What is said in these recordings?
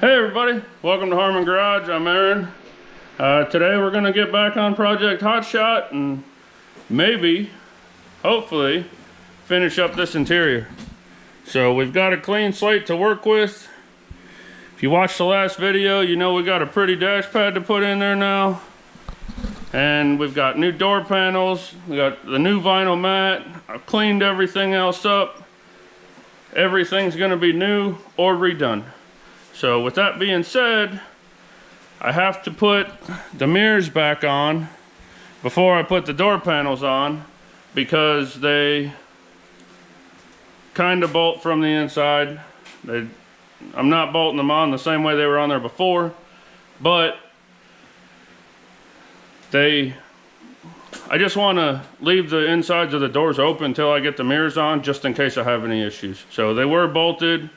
Hey everybody, welcome to Harmon Garage. I'm Aaron. Today we're going to get back on Project Hotshot and maybe, hopefully, finish up this interior. So we've got a clean slate to work with. If you watched the last video, you know we got a pretty dash pad to put in there now. And we've got new door panels, we got the new vinyl mat. I've cleaned everything else up. Everything's going to be new or redone. So with that being said, I have to put the mirrors back on before I put the door panels on because they kind of bolt from the inside. I'm not bolting them on the same way they were on there before, but I just want to leave the insides of the doors open until I get the mirrors on, just in case I have any issues. So they were bolted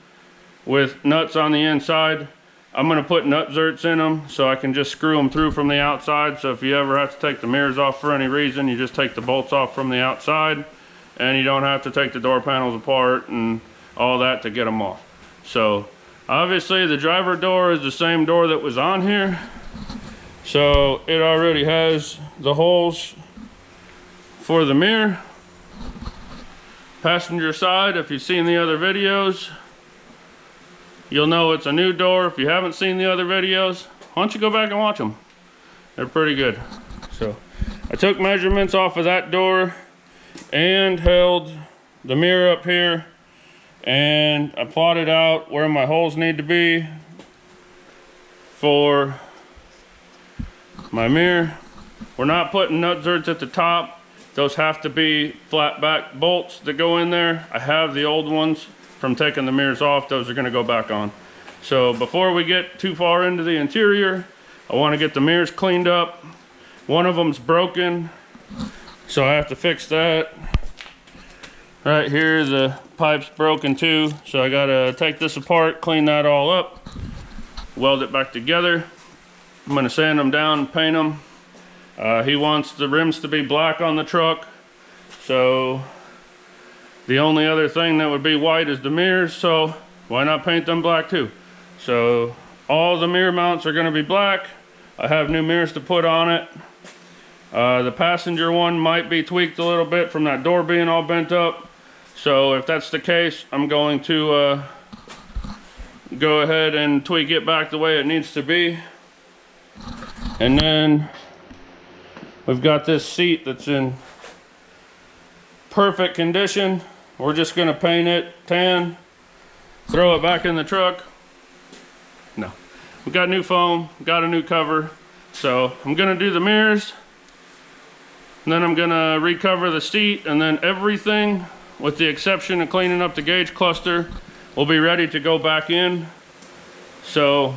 with nuts on the inside. I'm going to put nut zerts in them so I can just screw them through from the outside. So if you ever have to take the mirrors off for any reason, you just take the bolts off from the outside and you don't have to take the door panels apart and all that to get them off. So obviously the driver door is the same door that was on here. So it already has the holes for the mirror. Passenger side, if you've seen the other videos, you'll know it's a new door. If you haven't seen the other videos, why don't you go back and watch them? They're pretty good. So I took measurements off of that door and held the mirror up here, and I plotted out where my holes need to be for my mirror. We're not putting nut zerts at the top. Those have to be flat back bolts that go in there. I have the old ones from taking the mirrors off. Those are going to go back on. So before we get too far into the interior, I want to get the mirrors cleaned up. One of them's broken, so I have to fix that. Right here, the pipe's broken too, so I got to take this apart, clean that all up, weld it back together. I'm going to sand them down and paint them. He wants the rims to be black on the truck, so the only other thing that would be white is the mirrors, so why not paint them black too? So all the mirror mounts are going to be black. I have new mirrors to put on it. The passenger one might be tweaked a little bit from that door being all bent up. So if that's the case, I'm going to go ahead and tweak it back the way it needs to be. And then we've got this seat that's in perfect condition. We're just going to paint it tan, throw it back in the truck. No, we got new foam, got a new cover. So I'm going to do the mirrors, and then I'm going to recover the seat, and then everything with the exception of cleaning up the gauge cluster will be ready to go back in. So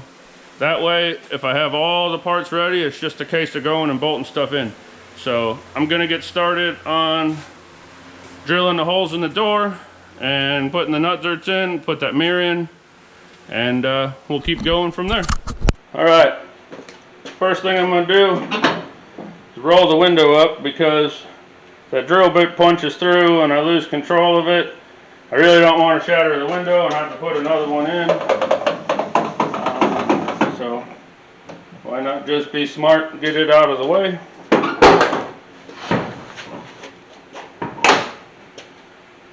that way, if I have all the parts ready, it's just a case of going and bolting stuff in. So I'm going to get started on drilling the holes in the door and putting the nut zerts in, put that mirror in, and we'll keep going from there. Alright, first thing I'm going to do is roll the window up, because that drill bit punches through and I lose control of it. I really don't want to shatter the window and have to put another one in. So why not just be smart and get it out of the way.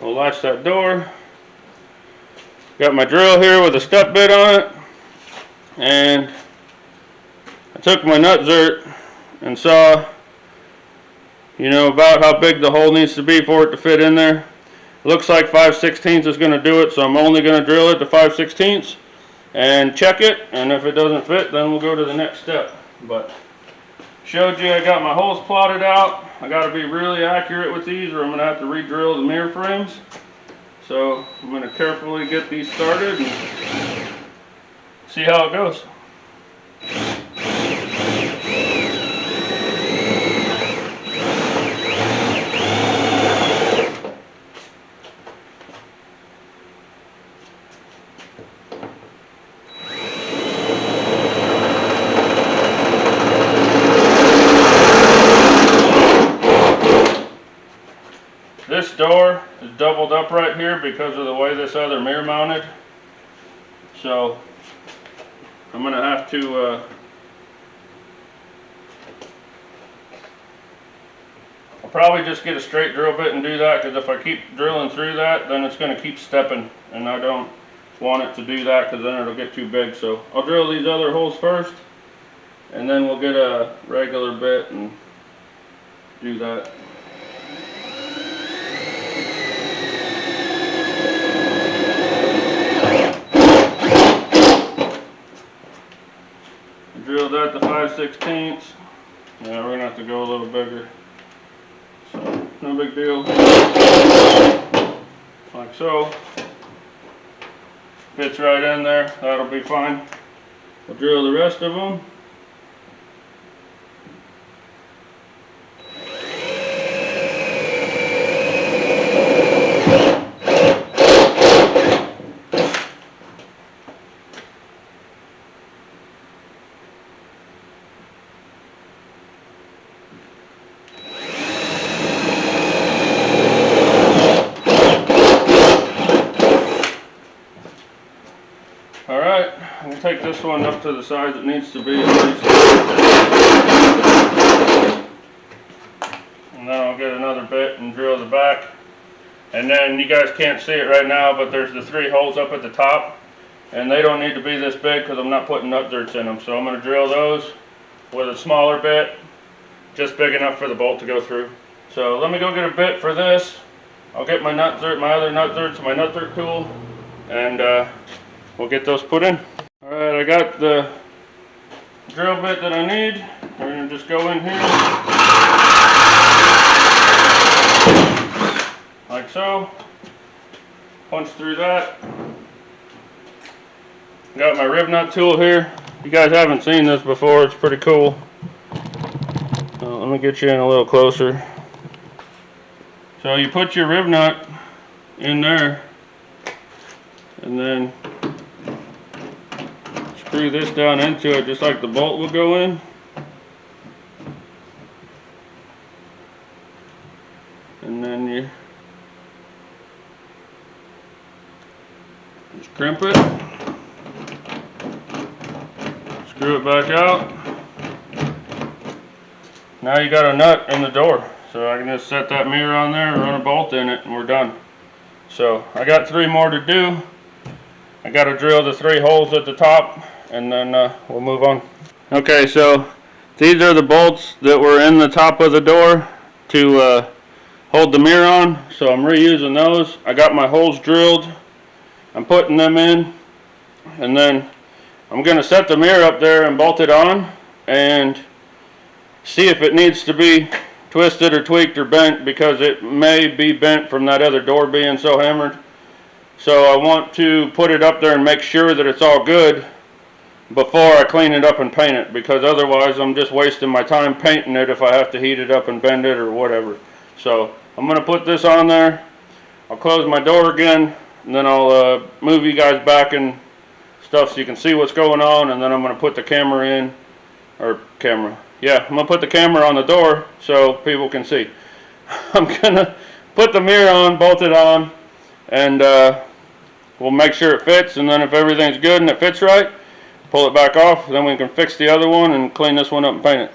We'll latch that door. Got my drill here with a step bit on it, and I took my nut zert and saw, you know, about how big the hole needs to be for it to fit in there. It looks like 5/16 is going to do it, so I'm only going to drill it to 5/16 and check it, and if it doesn't fit, then we'll go to the next step. But showed you I got my holes plotted out. I got to be really accurate with these, or I'm going to have to re-drill the mirror frames. So I'm going to carefully get these started and see how it goes. This door is doubled up right here because of the way this other mirror mounted. So I'm gonna have to I'll probably just get a straight drill bit and do that, because if I keep drilling through that, then it's gonna keep stepping, and I don't want it to do that, because then it'll get too big. So I'll drill these other holes first, and then we'll get a regular bit and do that. Drilled that to 5/16. Yeah, we're gonna have to go a little bigger. So, no big deal. Like so. Fits right in there. That'll be fine. We'll drill the rest of them. Alright, I'm going to take this one up to the size it needs to be at least. And then I'll get another bit and drill the back. And then you guys can't see it right now, but there's the 3 holes up at the top. And they don't need to be this big because I'm not putting nut zerts in them. So I'm going to drill those with a smaller bit, just big enough for the bolt to go through. So let me go get a bit for this. I'll get my nut zert, my other nut zerts, my nut zert tool, and we'll get those put in. Alright, I got the drill bit that I need. We're going to just go in here. Like so. Punch through that. Got my rib nut tool here. You guys haven't seen this before, it's pretty cool. So let me get you in a little closer. So you put your rib nut in there, and then screw this down into it just like the bolt will go in. And then you just crimp it, screw it back out. Now you got a nut in the door. So I can just set that mirror on there and run a bolt in it and we're done. So I got 3 more to do. I got to drill the 3 holes at the top, and then we'll move on. Okay, so these are the bolts that were in the top of the door to hold the mirror on. So I'm reusing those. I got my holes drilled. I'm putting them in, and then I'm going to set the mirror up there and bolt it on and see if it needs to be twisted or tweaked or bent, because it may be bent from that other door being so hammered. So I want to put it up there and make sure that it's all good before I clean it up and paint it, because otherwise I'm just wasting my time painting it if I have to heat it up and bend it or whatever. So I'm going to put this on there. I'll close my door again, and then I'll move you guys back and stuff so you can see what's going on, and then I'm going to put the camera in, or camera. Yeah, I'm going to put the camera on the door so people can see. I'm going to put the mirror on, bolt it on, and we'll make sure it fits, and then if everything's good and it fits right, pull it back off, then we can fix the other one and clean this one up and paint it.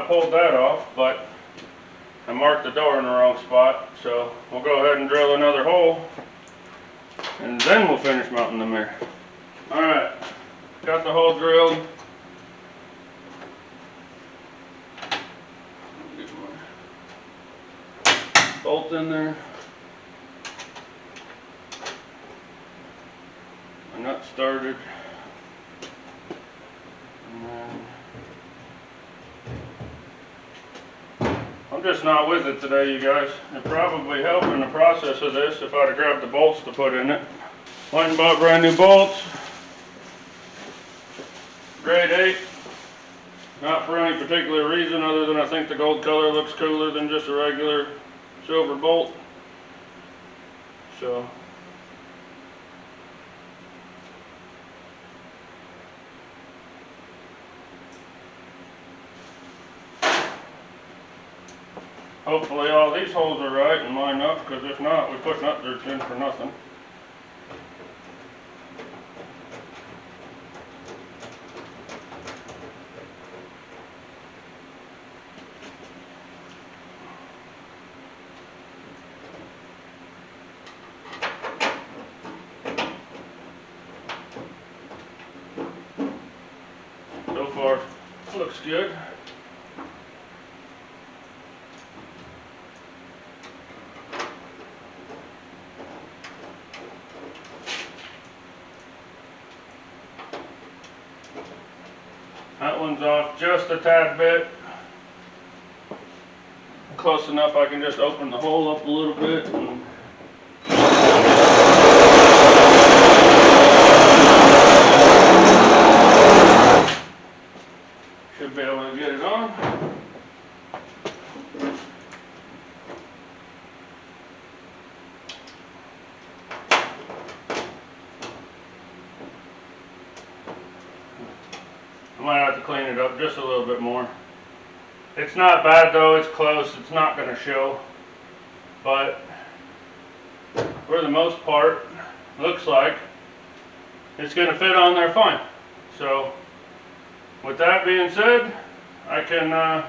Pulled that off, but I marked the door in the wrong spot, so we'll go ahead and drill another hole and then we'll finish mounting the mirror. Alright, got the hole drilled. bolt in there. My nut started. And then I'm just not with it today, you guys. It'd probably help in the process of this if I'd have grabbed the bolts to put in it. Went and bought brand new bolts. Grade 8. Not for any particular reason other than I think the gold color looks cooler than just a regular silver bolt. So hopefully all these holes are right and line up, because if not, we put nut zerks in for nothing. So far, looks good. That one's off just a tad bit. Close enough I can just open the hole up a little bit. And should be able to get it on. I might have to clean it up just a little bit more. It's not bad though, it's close, it's not going to show. But for the most part, looks like it's going to fit on there fine. So with that being said, I can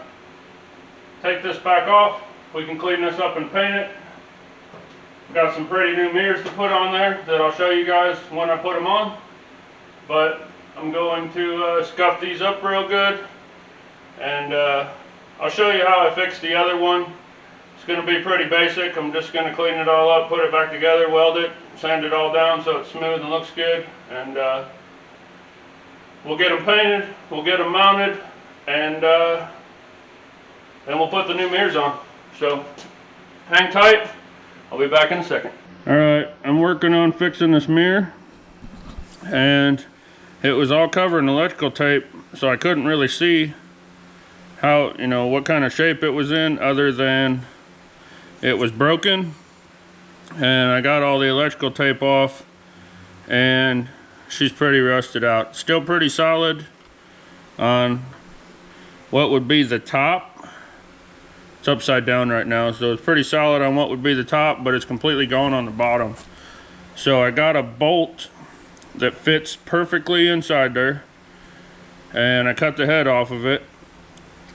take this back off. We can clean this up and paint it. Got some pretty new mirrors to put on there that I'll show you guys when I put them on. But I'm going to scuff these up real good, and I'll show you how I fixed the other one. It's going to be pretty basic. I'm just going to clean it all up, put it back together, weld it, sand it all down so it's smooth and looks good, and we'll get them painted, we'll get them mounted, and then we'll put the new mirrors on. So hang tight, I'll be back in a second. Alright, I'm working on fixing this mirror, and it was all covered in electrical tape, so I couldn't really see how, what kind of shape it was in, other than it was broken. And I got all the electrical tape off, and she's pretty rusted out. Still pretty solid on what would be the top. It's upside down right now, so it's pretty solid on what would be the top, but it's completely gone on the bottom. So I got a bolt that fits perfectly inside there, and I cut the head off of it.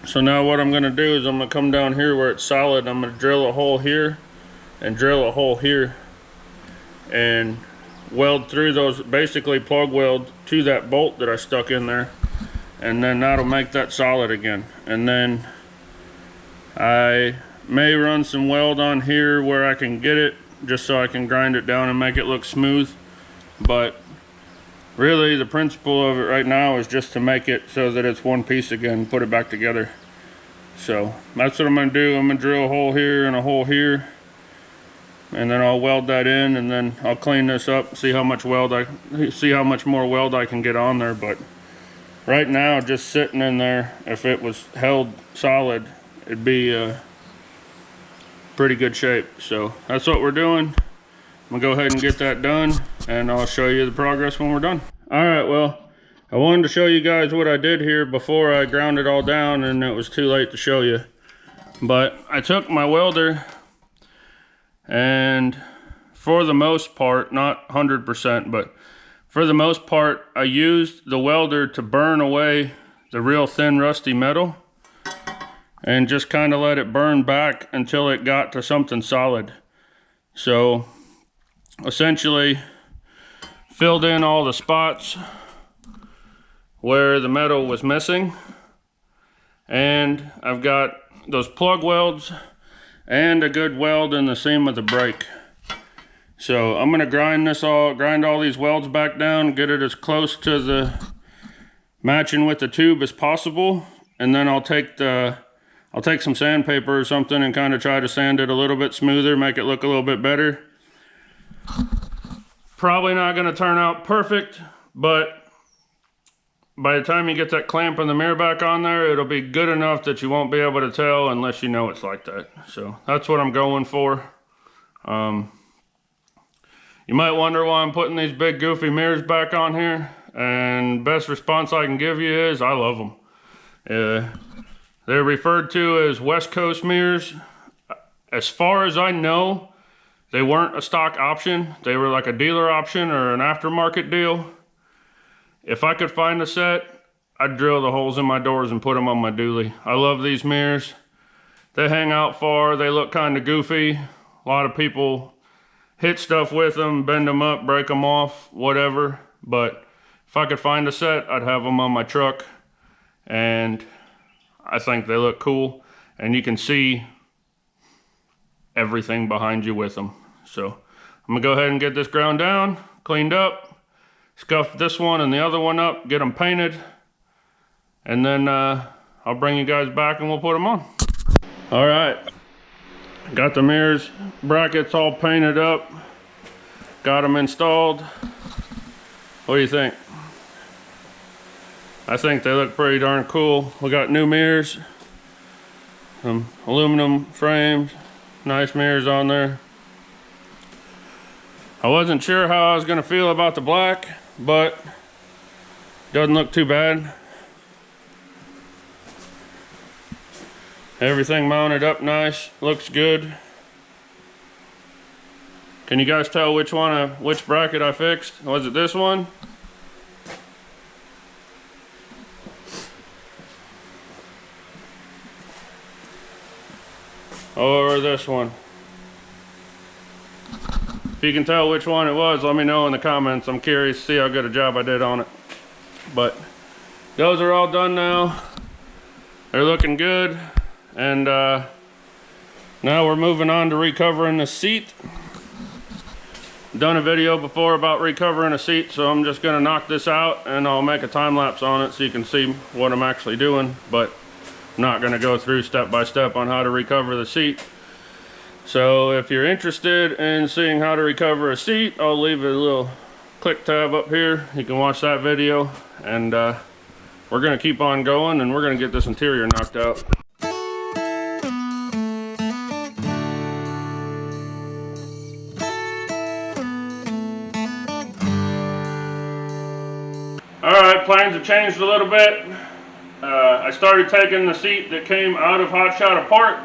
So now what I'm going to do is I'm going to come down here where it's solid. I'm going to drill a hole here and drill a hole here and weld through those, basically plug weld to that bolt that I stuck in there, and then that'll make that solid again. And then I may run some weld on here where I can get it, just so I can grind it down and make it look smooth. But really the principle of it right now is just to make it so that it's one piece again, put it back together. So that's what I'm going to do. I'm going to drill a hole here and a hole here, and then I'll weld that in, and then I'll clean this up, see how much more weld I can get on there. But right now, just sitting in there, if it was held solid, it'd be pretty good shape. So that's what we're doing. I'm gonna go ahead and get that done, and I'll show you the progress when we're done. Alright, well, I wanted to show you guys what I did here before I ground it all down, and it was too late to show you. But I took my welder, and for the most part, not 100%, but for the most part, I used the welder to burn away the real thin rusty metal, and just kind of let it burn back until it got to something solid. So essentially filled in all the spots where the metal was missing, and I've got those plug welds and a good weld in the seam of the brake. So I'm gonna grind all these welds back down, get it as close to the matching with the tube as possible, and then I'll take some sandpaper or something and kind of try to sand it a little bit smoother, make it look a little bit better. Probably not gonna turn out perfect, but by the time you get that clamp and the mirror back on there, it'll be good enough that you won't be able to tell unless you know it's like that. So that's what I'm going for. You might wonder why I'm putting these big goofy mirrors back on here, and best response I can give you is I love them. They're referred to as West Coast mirrors. As far as I know, they weren't a stock option. They were like a dealer option or an aftermarket deal. If I could find a set, I'd drill the holes in my doors and put them on my dually. I love these mirrors. They hang out far, they look kind of goofy. A lot of people hit stuff with them, bend them up, break them off, whatever. But if I could find a set, I'd have them on my truck. And I think they look cool. And you can see everything behind you with them. So I'm gonna go ahead and get this ground down, cleaned up. Scuff this one and the other one up, get them painted, and then I'll bring you guys back and we'll put them on. All right, got the mirrors brackets all painted up, got them installed. What do you think? I think they look pretty darn cool. We got new mirrors, some aluminum frames, nice mirrors on there. I wasn't sure how I was gonna feel about the black, but doesn't look too bad. Everything mounted up nice, looks good. Can you guys tell which bracket I fixed? Was it this one? Or this one? If you can tell which one it was, let me know in the comments. I'm curious to see how good a job I did on it. But those are all done now. They're looking good. And now we're moving on to recovering the seat. Done a video before about recovering a seat, so I'm just gonna knock this out and I'll make a time lapse on it so you can see what I'm actually doing. But I'm not gonna go through step by step on how to recover the seat. So if you're interested in seeing how to recover a seat, I'll leave a little click tab up here. You can watch that video, and we're gonna keep on going and we're gonna get this interior knocked out. Alright, plans have changed a little bit. I started taking the seat that came out of Hot Shot apart,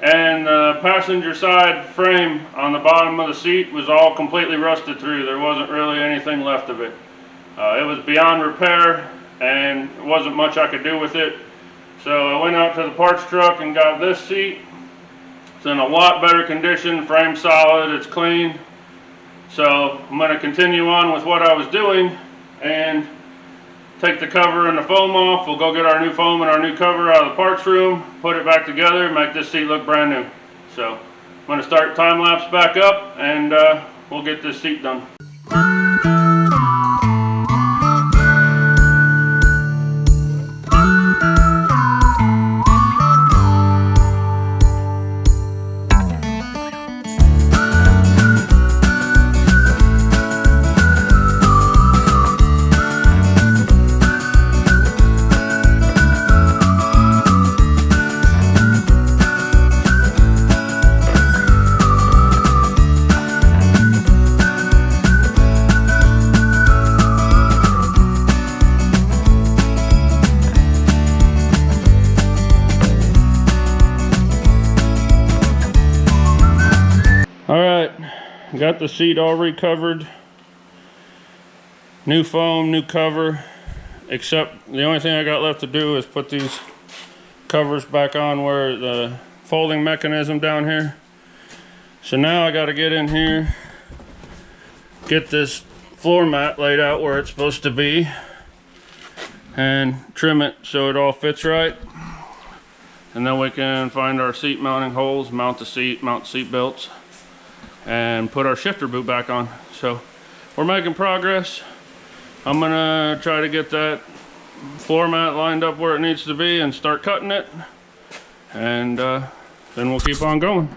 and the passenger side frame on the bottom of the seat was all completely rusted through. There wasn't really anything left of it. It was beyond repair and there wasn't much I could do with it. So I went out to the parts truck and got this seat. It's in a lot better condition, frame solid, it's clean. So I'm going to continue on with what I was doing and take the cover and the foam off. We'll go get our new foam and our new cover out of the parts room, put it back together, make this seat look brand new. So I'm going to start time lapse back up and we'll get this seat done. Got the seat all recovered, new foam, new cover, except the only thing I got left to do is put these covers back on where the folding mechanism down here. So now I got to get in here, get this floor mat laid out where it's supposed to be and trim it so it all fits right. and then we can find our seat mounting holes, mount the seat belts, and put our shifter boot back on. So we're making progress. I'm gonna try to get that floor mat lined up where it needs to be and start cutting it, and then we'll keep on going.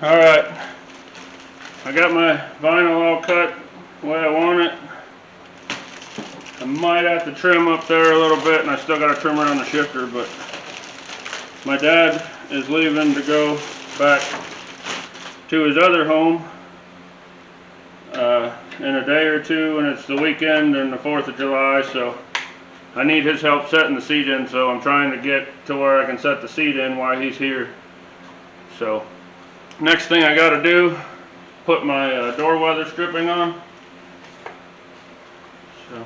Alright, I got my vinyl all cut the way I want it. I might have to trim up there a little bit, and I still got to trim around the shifter, but my dad is leaving to go back to his other home in a day or two, and it's the weekend and the 4th of July, so I need his help setting the seat in, so I'm trying to get to where I can set the seat in while he's here. So next thing I got to do, put my door weather stripping on. So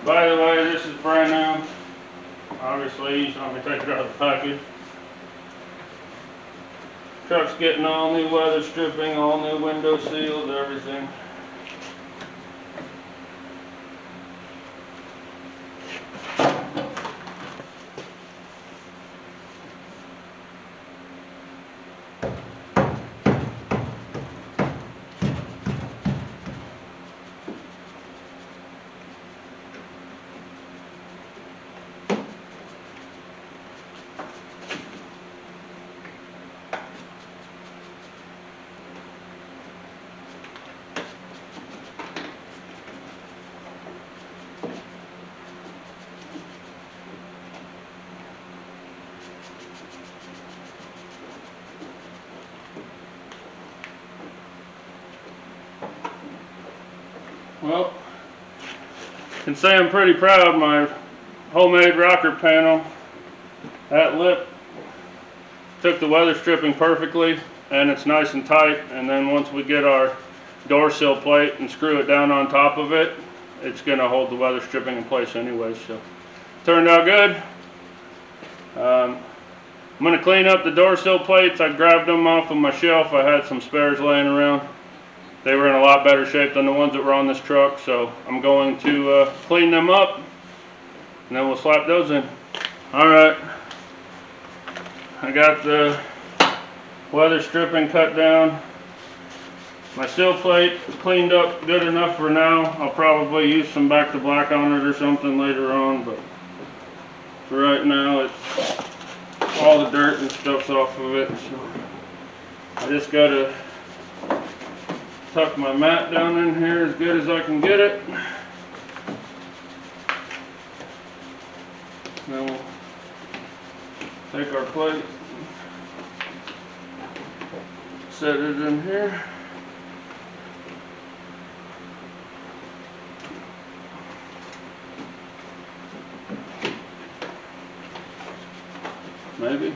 by the way, this is brand new. Obviously, you saw me take it out of the package. Truck's getting all new weather stripping, all new window seals, everything. Well, I can say I'm pretty proud of my homemade rocker panel. That lip took the weather stripping perfectly, and it's nice and tight, and then once we get our door sill plate and screw it down on top of it, it's going to hold the weather stripping in place anyway. So turned out good. I'm going to clean up the door sill plates. I grabbed them off of my shelf. I had some spares laying around. They were in a lot better shape than the ones that were on this truck, so I'm going to clean them up, and then we'll slap those in. Alright, I got the weather stripping cut down. My sill plate cleaned up good enough for now. I'll probably use some back to black on it or something later on, but for right now, it's all the dirt and stuff's off of it. So I just got to tuck my mat down in here as good as I can get it. Then we'll take our plate, set it in here. Maybe.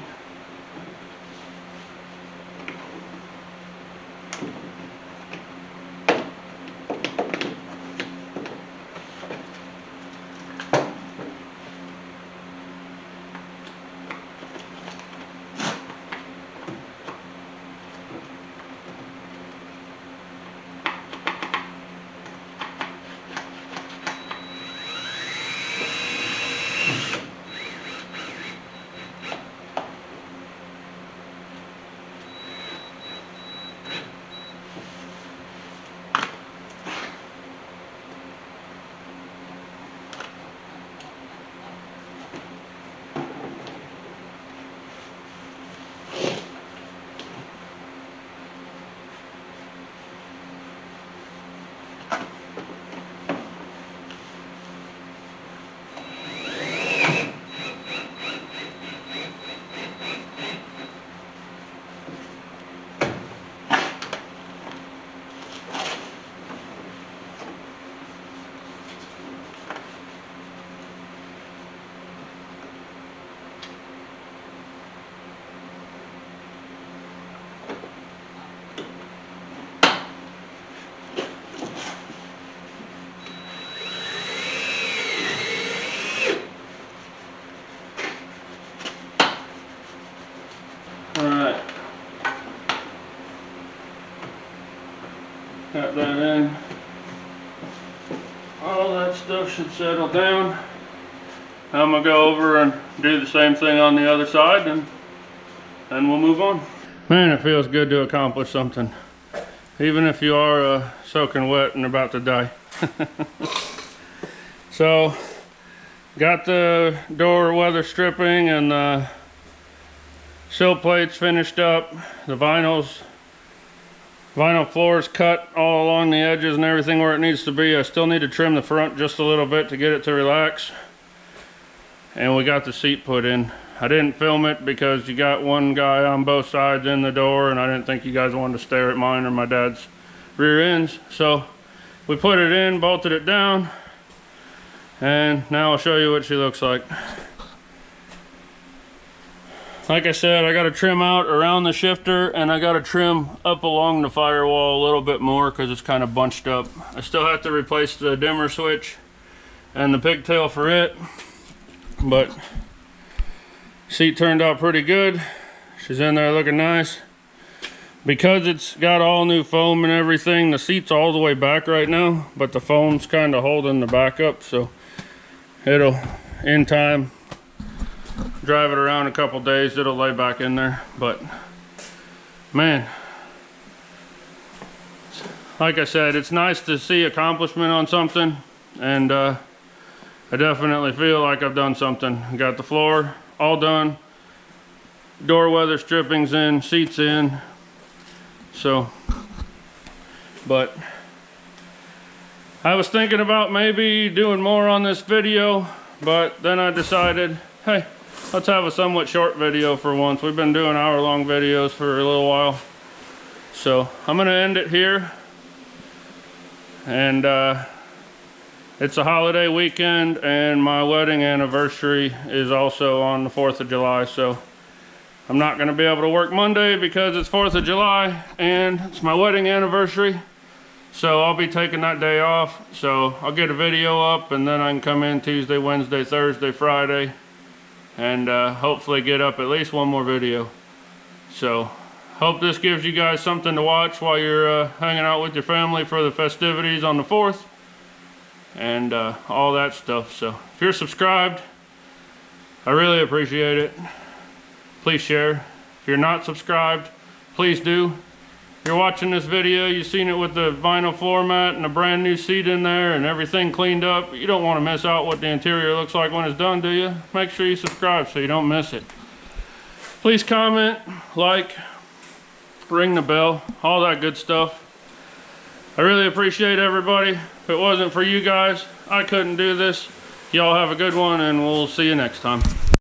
got that in. All that stuff should settle down. I'm gonna go over and do the same thing on the other side, and then we'll move on. Man, it feels good to accomplish something, even if you are soaking wet and about to die. So, got the door weather stripping and the sill plates finished up. The vinyl floors cut all along the edges and everything where it needs to be. I still need to trim the front just a little bit to get it to relax. And we got the seat put in. I didn't film it because you got one guy on both sides in the door, and I didn't think you guys wanted to stare at mine or my dad's rear ends. So we put it in, bolted it down, and now I'll show you what she looks like. Like I said, I got to trim out around the shifter, and I got to trim up along the firewall a little bit more because it's kind of bunched up. I still have to replace the dimmer switch and the pigtail for it, but seat turned out pretty good. She's in there looking nice. Because it's got all new foam and everything, the seat's all the way back right now, but the foam's kind of holding the back up, so it'll, in time, drive it around a couple days, it'll lay back in there. But man, like I said, it's nice to see accomplishment on something, and I definitely feel like I've done something. Got the floor all done, door weather strippings in, seats in. So, but I was thinking about maybe doing more on this video, but then I decided, hey, let's have a somewhat short video for once. We've been doing hour-long videos for a little while. So I'm gonna end it here. And it's a holiday weekend, and my wedding anniversary is also on the 4th of July, so I'm not going to be able to work Monday because it's 4th of July and it's my wedding anniversary. So I'll be taking that day off. So I'll get a video up, and then I can come in Tuesday, Wednesday, Thursday, Friday, and hopefully get up at least one more video. So hope this gives you guys something to watch while you're hanging out with your family for the festivities on the 4th. And all that stuff. So if you're subscribed, I really appreciate it. Please share. If you're not subscribed, please do. If you're watching this video, you've seen it with the vinyl floor mat and a brand new seat in there and everything cleaned up. You don't want to miss out what the interior looks like when it's done, do you? Make sure you subscribe so you don't miss it. Please comment, like, ring the bell, all that good stuff. I really appreciate everybody. If it wasn't for you guys, I couldn't do this. Y'all have a good one, and we'll see you next time.